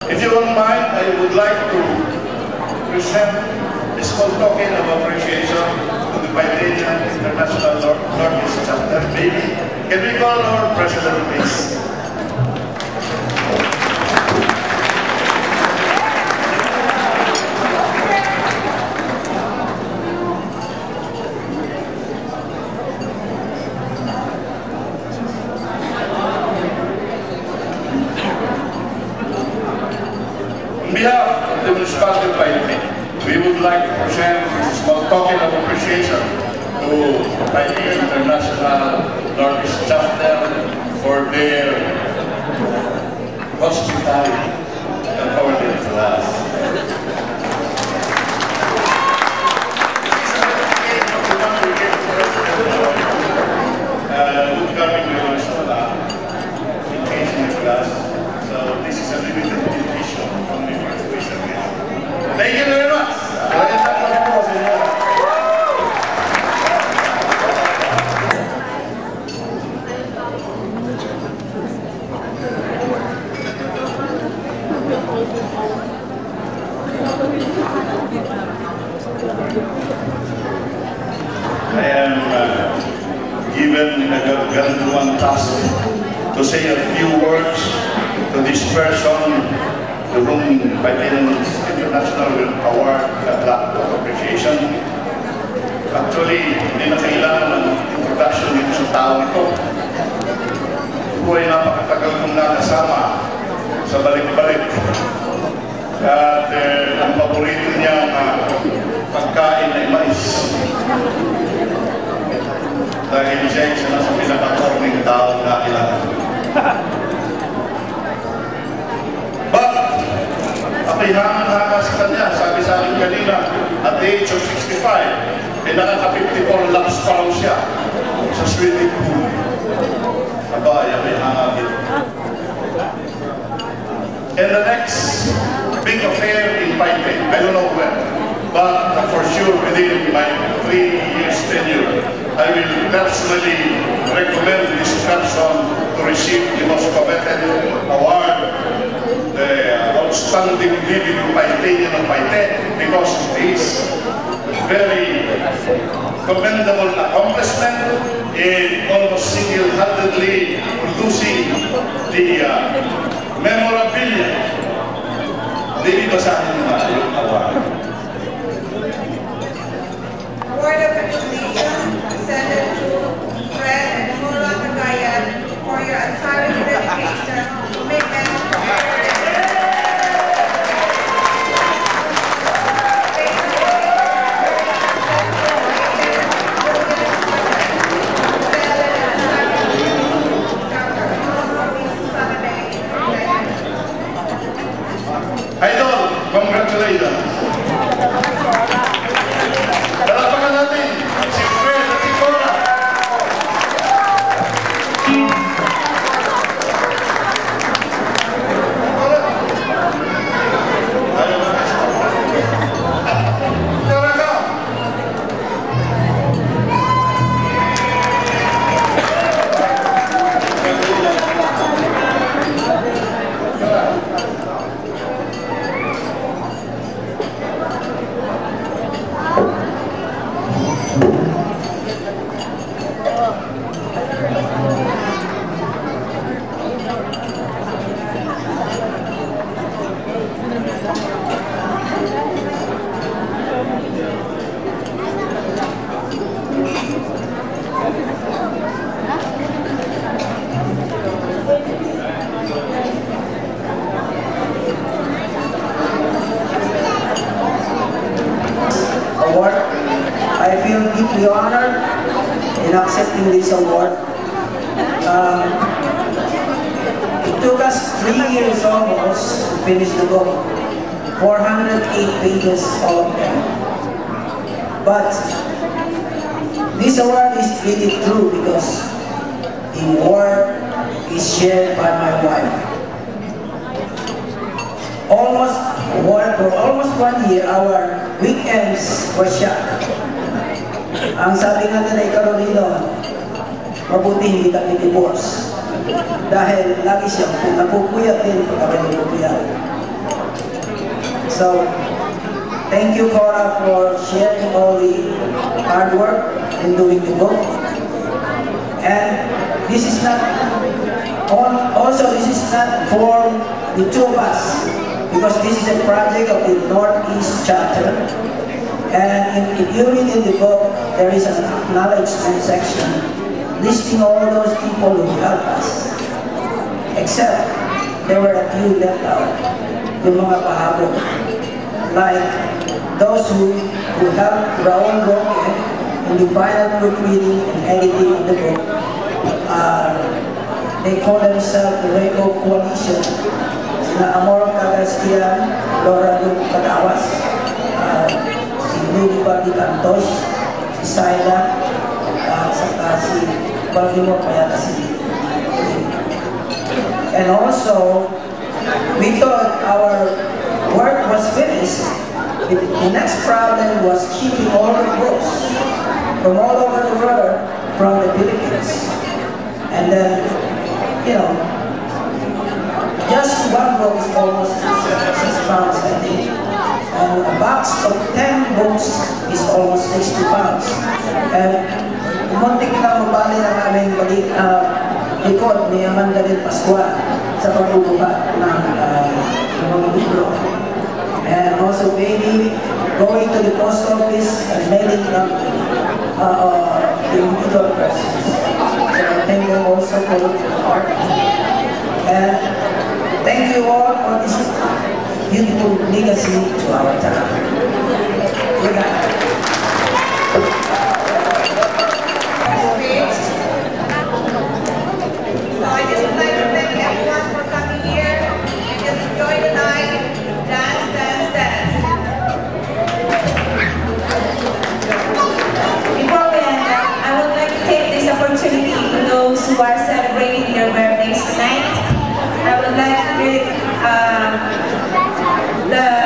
If you don't mind, I would like to present a small token of appreciation to the Paitenian International Northeast Chapter. Maybe, can we call our President, please? On behalf of the municipality of Paite, we would like to present a small token of appreciation to Paite International Northeast Chapter for their hospitality and forwarding to us. Good coming to in case in the class. So this is a limited edition from the first visit. Thank you very much. I am given a gargantuan task to say a few words to this person to whom Paitenian International will award a plaque of appreciation. Actually, hindi na kailangan ng introduction dito sa tao ito. Ito ay napakatagal kong nakasama sa balik-balik. At ang paborito niya pagkain ay mais. Dahil siya ay isa na sa pinaka-corning tao na kailangan. But, ako'y hanga sa kanya. Sabi sa akin kanina, at the age of 65, ay nakaka-54 laps pa lang siya sa swimming pool. Aba, ako'y hanga dito. And the next big affair in Paite, I don't know when, but for sure within my 3 years tenure, I will personally recommend this person to receive the most coveted award, the Outstanding Living Paitenian of Paite, because of his very commendable accomplishment in almost single-handedly producing the memorabilia. Hindi basahin mo na yung award. Award of recognition presented to Fred and Mula Cagayan for your untiring dedication to make them Idol, congratulations! Dalapakan natin si Fred at si Cora. Cora ka! Award. I feel deeply honored in accepting this award. It took us 3 years almost to finish the book, 408 pages all of them. But this award is really true because the award is shared by my wife. For almost 1 year, our weekends were shut. Ang sabi nga nila ni Carolino, mabuti hindi kami divorce. Dahil lagi siyang napupuyat din pag kami napupuyat. So, thank you, Cora, for sharing all the hard work in doing the book. And this is not, also this is not for the two of us, because this is a project of the Northeast chapter. And if you read in the book, there is an acknowledgement section listing all those people who helped us. Except, there were a few left out, yung mga pahabol. Like those who helped Raul Roque in the final proofreading and editing of the book. They call themselves the Rainbow Coalition. Sina Amor Cagastian, Laura Luc Cadawas, si Rudy Bardi Cantos, si Saida, saka si Baltimore Payatasi. And also, we thought our work was finished. The next problem was keeping all the books from all over the world from the Philippines. And then, you know, just one book is almost 6 pounds, I think. And a box of 10 books is almost 60 pounds. And muntik na mabali na namin likod ni Amanda del Pascual sa pagbubuhat ng mga libro. And also maybe going to the post office and mailing them the individual persons. So thank you also for the art. And thank you all for this beautiful legacy to our town. Good night. So I just would like to thank everyone for coming here and just enjoy the night. Dance, dance, dance. Before we end up, I would like to take this opportunity to those who are celebrating their birthdays tonight. I would like to greet the